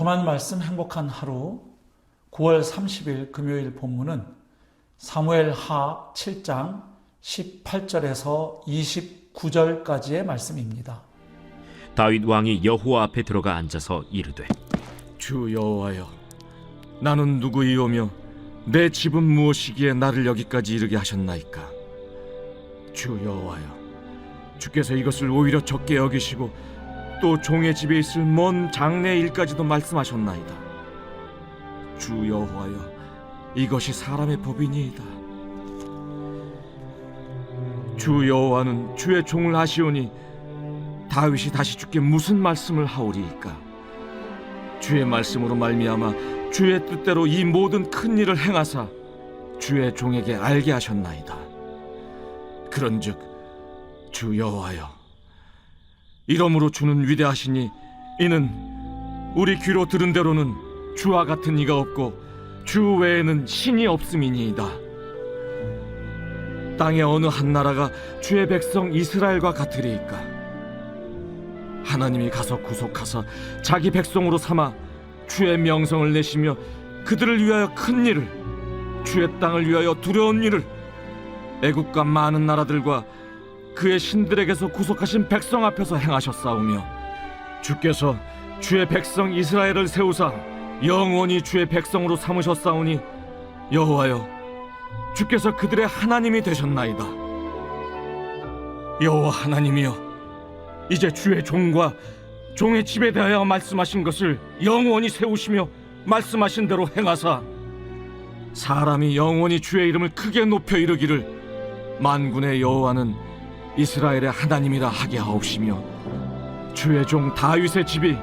거룩한 말씀 행복한 하루 9월 30일 금요일 본문은 사무엘 하 7장 18절에서 29절까지의 말씀입니다. 다윗 왕이 여호와 앞에 들어가 앉아서 이르되, 주 여호와여, 나는 누구이오며 내 집은 무엇이기에 나를 여기까지 이르게 하셨나이까? 주 여호와여, 주께서 이것을 오히려 적게 여기시고 또 종의 집에 있을 먼 장래 일까지도 말씀하셨나이다. 주 여호와여, 이것이 사람의 법이니이다. 주 여호와는 주의 종을 아시오니 다윗이 다시 주께 무슨 말씀을 하오리이까? 주의 말씀으로 말미암아 주의 뜻대로 이 모든 큰 일을 행하사 주의 종에게 알게 하셨나이다. 그런즉 주 여호와여, 이러므로 주는 위대하시니 이는 우리 귀로 들은 대로는 주와 같은 이가 없고 주 외에는 신이 없음이니이다. 땅의 어느 한 나라가 주의 백성 이스라엘과 같으리이까? 하나님이 가서 구속하사 자기 백성으로 삼아 주의 명성을 내시며 그들을 위하여 큰 일을, 주의 땅을 위하여 두려운 일을 애국과 많은 나라들과 그의 신들에게서 구속하신 백성 앞에서 행하셨사오며, 주께서 주의 백성 이스라엘을 세우사 영원히 주의 백성으로 삼으셨사오니 여호와여, 주께서 그들의 하나님이 되셨나이다. 여호와 하나님이여, 이제 주의 종과 종의 집에 대하여 말씀하신 것을 영원히 세우시며 말씀하신 대로 행하사 사람이 영원히 주의 이름을 크게 높여 이르기를 만군의 여호와는 이스라엘의 하나님이라 하게 하옵시며 주의 종 다윗의 집이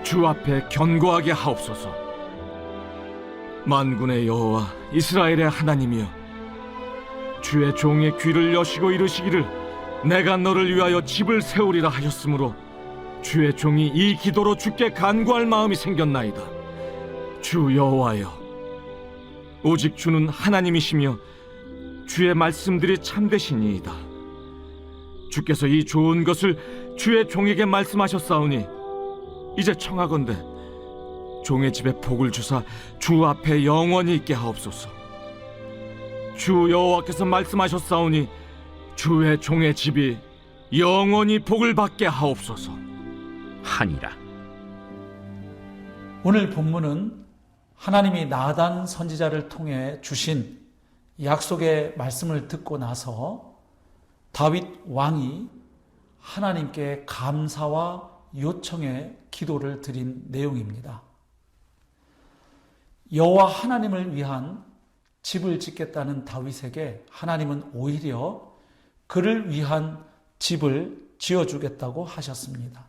주 앞에 견고하게 하옵소서. 만군의 여호와 이스라엘의 하나님이여, 주의 종의 귀를 여시고 이르시기를 내가 너를 위하여 집을 세우리라 하셨으므로 주의 종이 이 기도로 주께 간구할 마음이 생겼나이다. 주 여호와여, 오직 주는 하나님이시며 주의 말씀들이 참되시니이다. 주께서 이 좋은 것을 주의 종에게 말씀하셨사오니 이제 청하건대 종의 집에 복을 주사 주 앞에 영원히 있게 하옵소서. 주 여호와께서 말씀하셨사오니 주의 종의 집이 영원히 복을 받게 하옵소서 하니라. 오늘 본문은 하나님이 나단 선지자를 통해 주신 약속의 말씀을 듣고 나서 다윗 왕이 하나님께 감사와 요청의 기도를 드린 내용입니다. 여호와 하나님을 위한 집을 짓겠다는 다윗에게 하나님은 오히려 그를 위한 집을 지어주겠다고 하셨습니다.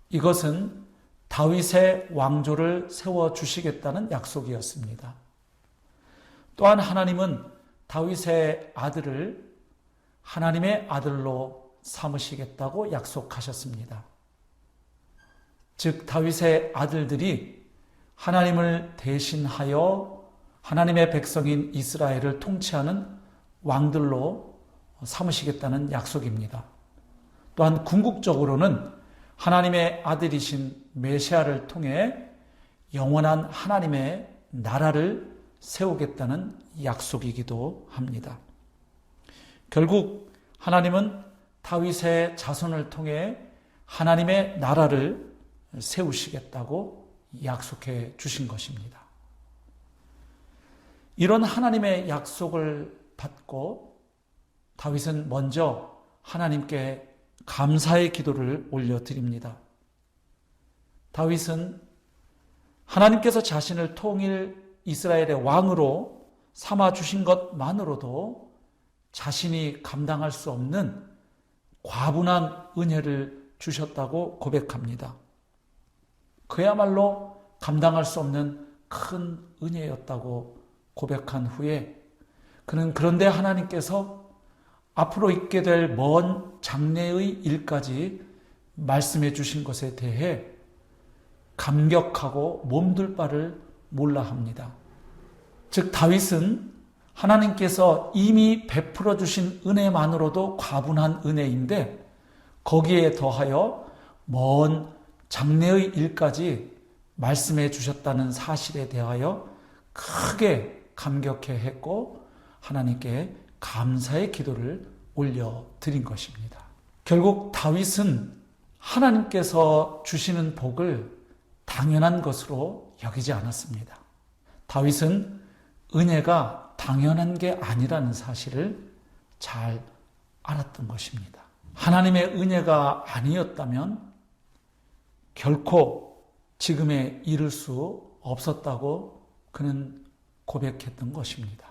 이것은 다윗의 왕조를 세워주시겠다는 약속이었습니다. 또한 하나님은 다윗의 아들을 하나님의 아들로 삼으시겠다고 약속하셨습니다. 즉 다윗의 아들들이 하나님을 대신하여 하나님의 백성인 이스라엘을 통치하는 왕들로 삼으시겠다는 약속입니다. 또한 궁극적으로는 하나님의 아들이신 메시아를 통해 영원한 하나님의 나라를 세우겠다는 약속이기도 합니다. 결국 하나님은 다윗의 자손을 통해 하나님의 나라를 세우시겠다고 약속해 주신 것입니다. 이런 하나님의 약속을 받고 다윗은 먼저 하나님께 감사의 기도를 올려드립니다. 다윗은 하나님께서 자신을 통일 이스라엘의 왕으로 삼아주신 것만으로도 자신이 감당할 수 없는 과분한 은혜를 주셨다고 고백합니다. 그야말로 감당할 수 없는 큰 은혜였다고 고백한 후에 그는 그런데 하나님께서 앞으로 있게 될 먼 장래의 일까지 말씀해 주신 것에 대해 감격하고 몸둘 바를 몰라 합니다. 즉 다윗은 하나님께서 이미 베풀어 주신 은혜만으로도 과분한 은혜인데 거기에 더하여 먼 장래의 일까지 말씀해 주셨다는 사실에 대하여 크게 감격해 했고 하나님께 감사의 기도를 올려드린 것입니다. 결국 다윗은 하나님께서 주시는 복을 당연한 것으로 여기지 않았습니다. 다윗은 은혜가 당연한 게 아니라는 사실을 잘 알았던 것입니다. 하나님의 은혜가 아니었다면 결코 지금에 이를 수 없었다고 그는 고백했던 것입니다.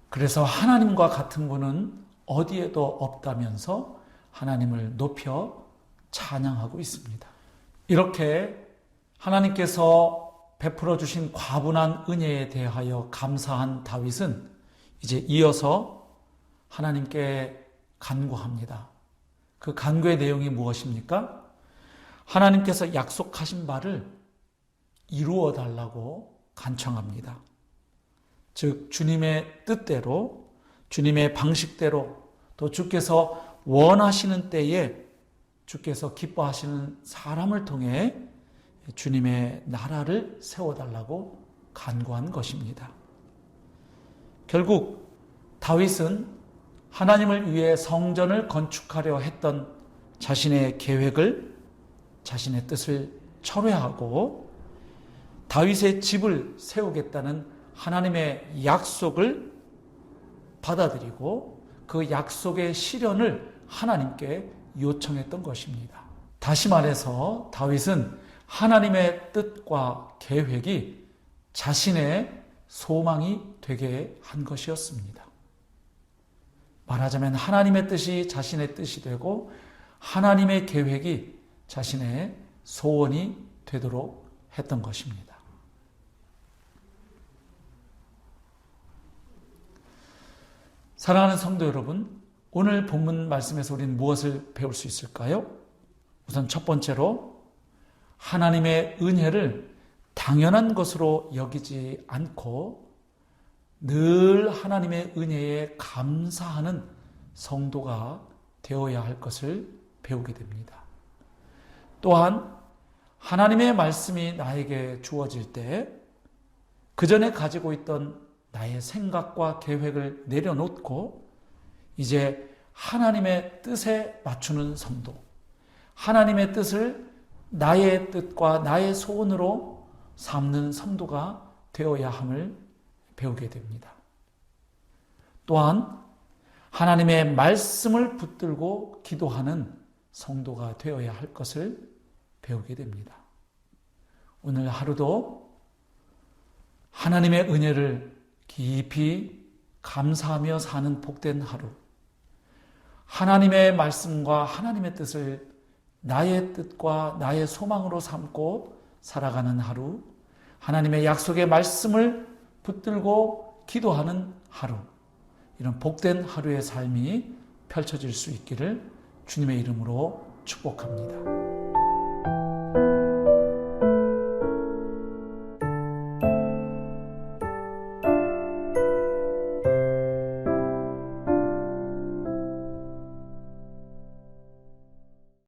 그래서 하나님과 같은 분은 어디에도 없다면서 하나님을 높여 찬양하고 있습니다. 이렇게 하나님께서 베풀어 주신 과분한 은혜에 대하여 감사한 다윗은 이제 이어서 하나님께 간구합니다. 그 간구의 내용이 무엇입니까? 하나님께서 약속하신 바를 이루어 달라고 간청합니다. 즉 주님의 뜻대로, 주님의 방식대로, 또 주께서 원하시는 때에 주께서 기뻐하시는 사람을 통해 주님의 나라를 세워달라고 간구한 것입니다. 결국 다윗은 하나님을 위해 성전을 건축하려 했던 자신의 계획을, 자신의 뜻을 철회하고 다윗의 집을 세우겠다는 하나님의 약속을 받아들이고 그 약속의 실현을 하나님께 요청했던 것입니다. 다시 말해서 다윗은 하나님의 뜻과 계획이 자신의 소망이 되게 한 것이었습니다. 말하자면 하나님의 뜻이 자신의 뜻이 되고 하나님의 계획이 자신의 소원이 되도록 했던 것입니다. 사랑하는 성도 여러분, 오늘 본문 말씀에서 우리는 무엇을 배울 수 있을까요? 우선 첫 번째로 하나님의 은혜를 당연한 것으로 여기지 않고 늘 하나님의 은혜에 감사하는 성도가 되어야 할 것을 배우게 됩니다. 또한 하나님의 말씀이 나에게 주어질 때 그 전에 가지고 있던 나의 생각과 계획을 내려놓고 이제 하나님의 뜻에 맞추는 성도, 하나님의 뜻을 나의 뜻과 나의 소원으로 삼는 성도가 되어야 함을 배우게 됩니다. 또한 하나님의 말씀을 붙들고 기도하는 성도가 되어야 할 것을 배우게 됩니다. 오늘 하루도 하나님의 은혜를 깊이 감사하며 사는 복된 하루, 하나님의 말씀과 하나님의 뜻을 나의 뜻과 나의 소망으로 삼고 살아가는 하루, 하나님의 약속의 말씀을 붙들고 기도하는 하루, 이런 복된 하루의 삶이 펼쳐질 수 있기를 주님의 이름으로 축복합니다.